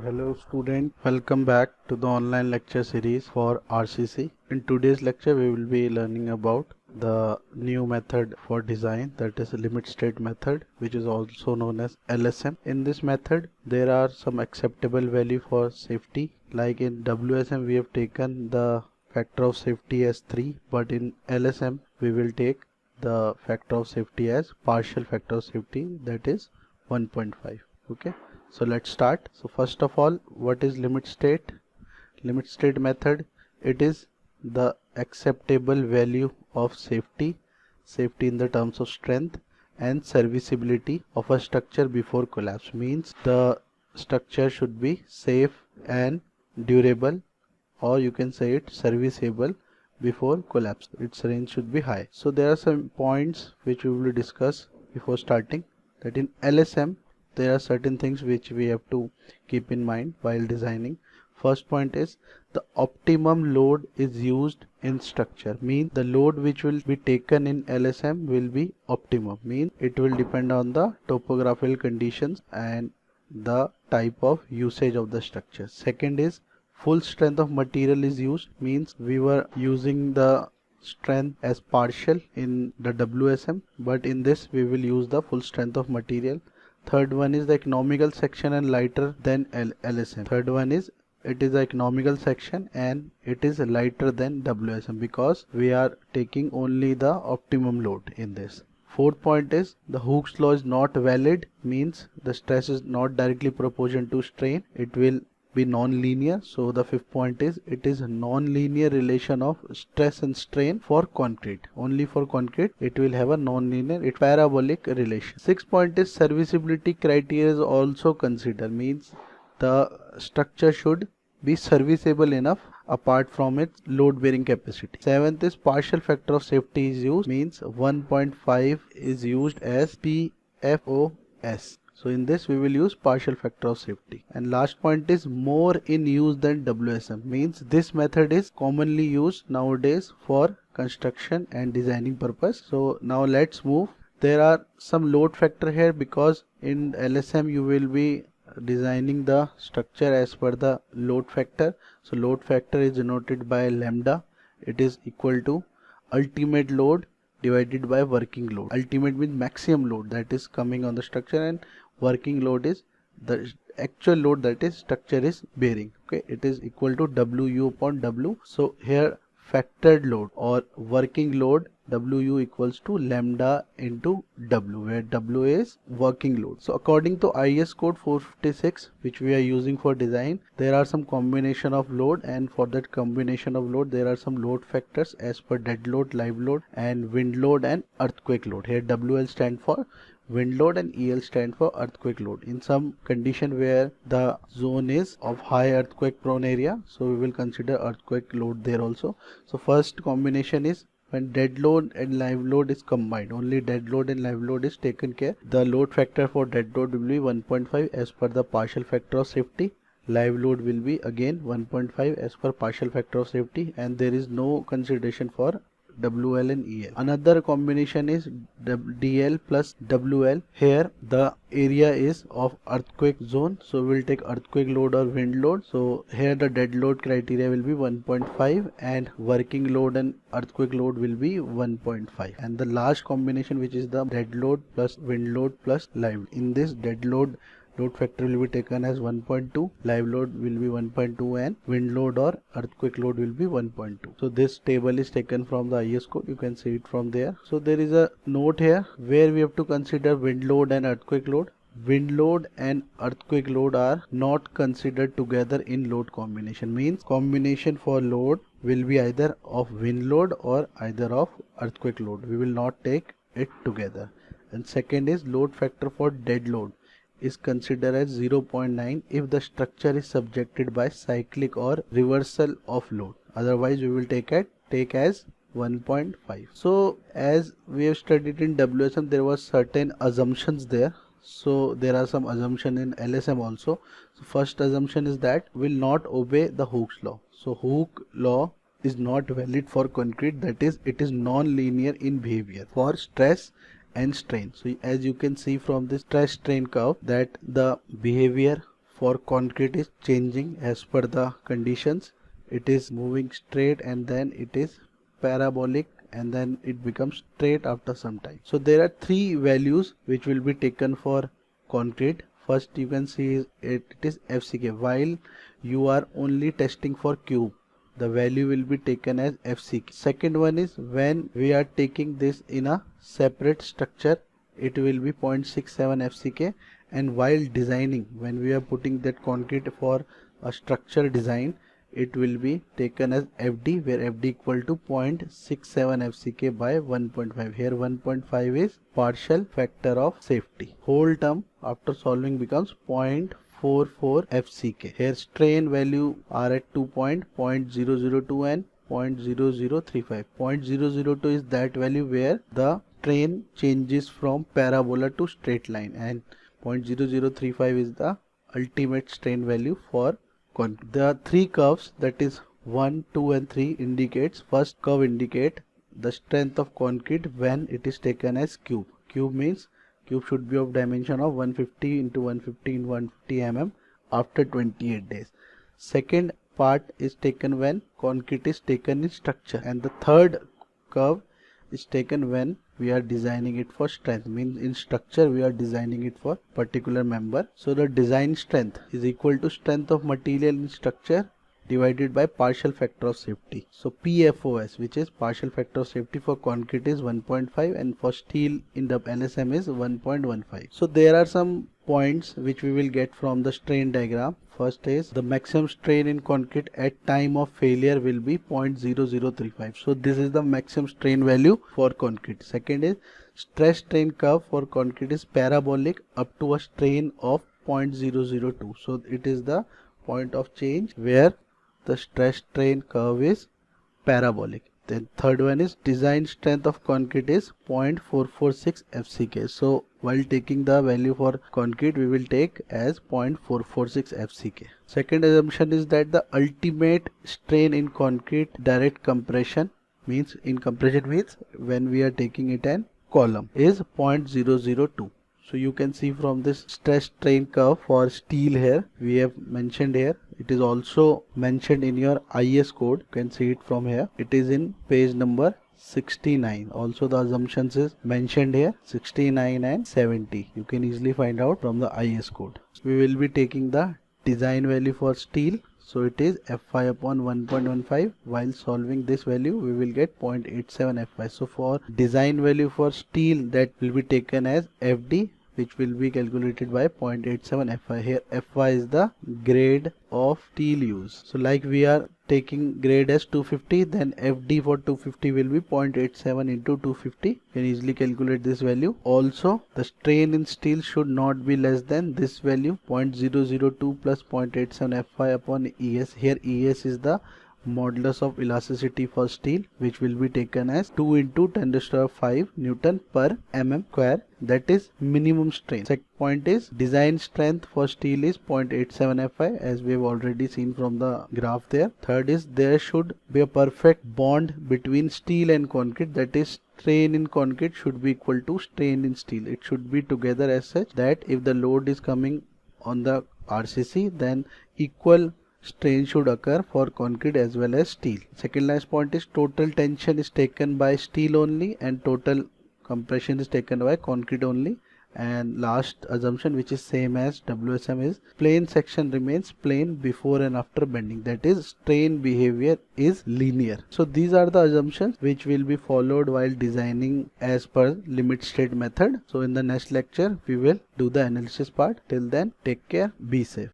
Hello student, welcome back to the online lecture series for RCC. In today's lecture we will be learning about the new method for design, that is limit state method, which is also known as LSM. In this method there are some acceptable value for safety, like in WSM we have taken the factor of safety as 3, but in LSM we will take the factor of safety as partial factor of safety, that is 1.5. okay, so let's start. So first of all, what is limit state? Limit state method, it is the acceptable value of safety in the terms of strength and serviceability of a structure before collapse. Means the structure should be safe and durable, or you can say it serviceable before collapse. Its range should be high. So there are some points which we will discuss before starting, that in LSM there are certain things which we have to keep in mind while designing. First point is the optimum load is used in structure. Mean the load which will be taken in LSM will be optimum. Mean it will depend on the topographical conditions and the type of usage of the structure. Second is full strength of material is used. Means we were using the strength as partial in the WSM, but in this we will use the full strength of material. Third one is the economical section and lighter than LSM. Third one is it is the economical section and it is lighter than WSM because we are taking only the optimum load in this. Fourth point is the Hooke's law is not valid. Means the stress is not directly proportional to strain. It will be non-linear. So the fifth point is it is non-linear relation of stress and strain for concrete. Only for concrete it will have a non-linear, it parabolic relation. Sixth point is serviceability criteria is also considered. Means the structure should be serviceable enough apart from its load bearing capacity. Seventh is partial factor of safety is used. Means 1.5 is used as PFOS. So in this we will use partial factor of safety. And last point is more in use than WSM. Means this method is commonly used nowadays for construction and designing purpose. So now let's move. There are some load factor here because in LSM you will be designing the structure as per the load factor. So load factor is denoted by lambda. It is equal to ultimate load divided by working load. Ultimate means maximum load that is coming on the structure, and working load is the actual load that is structure is bearing. Okay, it is equal to WU upon W. So here factored load or working load WU equals to lambda into W, where W is working load. So according to IS code 456, which we are using for design, there are some combination of load, and for that combination of load there are some load factors as per dead load, live load, and wind load and earthquake load. Here WL stand for wind load and EL stand for earthquake load. In some condition where the zone is of high earthquake prone area, so we will consider earthquake load there also. So first combination is when dead load and live load is combined. Only dead load and live load is taken care. The load factor for dead load will be 1.5 as per the partial factor of safety. Live load will be again 1.5 as per partial factor of safety, and there is no consideration for WL and EL. Another combination is DL plus WL. Here the area is of earthquake zone, so we'll take earthquake load or wind load. So here the dead load criteria will be 1.5 and working load and earthquake load will be 1.5. And the last combination, which is the dead load plus wind load plus live. In this dead load factor will be taken as 1.2, live load will be 1.2, and wind load or earthquake load will be 1.2. So this table is taken from the IS code, you can see it from there. So there is a note here where we have to consider wind load and earthquake load. Wind load and earthquake load are not considered together in load combination. Means combination for load will be either of wind load or either of earthquake load. We will not take it together. And second is load factor for dead load is considered as 0.9 if the structure is subjected by cyclic or reversal of load. Otherwise we will take as 1.5. So as we have studied in WSM, there was certain assumptions there. So there are some assumption in LSM also. So first assumption is that will not obey the Hooke's law. So Hooke's law is not valid for concrete, that is it is non-linear in behavior for stress and strain. So as you can see from this stress strain curve that the behavior for concrete is changing as per the conditions. It is moving straight and then it is parabolic and then it becomes straight after some time. So there are three values which will be taken for concrete. First you can see it is FCK. While you are only testing for cube, the value will be taken as FCK. Second one is when we are taking this in a separate structure, it will be 0.67 FCK, and while designing, when we are putting that concrete for a structure design, it will be taken as FD, where FD equal to 0.67 FCK by 1.5. Here 1.5 is partial factor of safety. Whole term after solving becomes 0.44 FCK. Here strain value are at 2.002 and 0.0035. 0.002 is that value where the strain changes from parabola to straight line, and 0.0035 is the ultimate strain value for concrete. The three curves, that is 1, 2 and 3 indicates, first curve indicate the strength of concrete when it is taken as cube. Cube means cube should be of dimension of 150 into 150 into 150 mm after 28 days. Second part is taken when concrete is taken in structure, and the third curve is taken when we are designing it for strength, means in structure we are designing it for particular member. So the design strength is equal to strength of material in structure divided by partial factor of safety. So PFOS, which is partial factor of safety for concrete, is 1.5 and for steel in the LSM is 1.15. So there are some points which we will get from the strain diagram. First is the maximum strain in concrete at time of failure will be 0.0035. So this is the maximum strain value for concrete. Second is stress strain curve for concrete is parabolic up to a strain of 0.002. So it is the point of change where the stress strain curve is parabolic. Then third one is design strength of concrete is 0.446 FCK. So while taking the value for concrete, we will take as 0.446 FCK. Second assumption is that the ultimate strain in concrete direct compression means, in compression means when we are taking it in column, is 0.002. So you can see from this stress strain curve for steel here, we have mentioned here. It is also mentioned in your IS code. You can see it from here. It is in page number 69. Also the assumptions is mentioned here, 69 and 70. You can easily find out from the IS code. We will be taking the design value for steel. So it is Fy upon 1.15. While solving this value, we will get 0.87 Fy. So for design value for steel, that will be taken as Fd, which will be calculated by 0.87 Fy. Here Fy is the grade of steel used. So like we are taking grade as 250, then Fd for 250 will be 0.87 into 250. You can easily calculate this value. Also the strain in steel should not be less than this value, 0.002 plus 0.87 Fy upon Es. Here Es is the modulus of elasticity for steel, which will be taken as 2 into 10 to the 5 Newton per mm square. That is minimum strain. Second point is design strength for steel is 0.87 Fy, as we have already seen from the graph there. Third is there should be a perfect bond between steel and concrete, that is strain in concrete should be equal to strain in steel. It should be together as such that if the load is coming on the RCC, then equal strain should occur for concrete as well as steel. Second last point is total tension is taken by steel only and total compression is taken by concrete only. And last assumption, which is same as WSM, is plane section remains plane before and after bending, that is strain behavior is linear. So these are the assumptions which will be followed while designing as per limit state method. So in the next lecture we will do the analysis part. Till then, take care, be safe.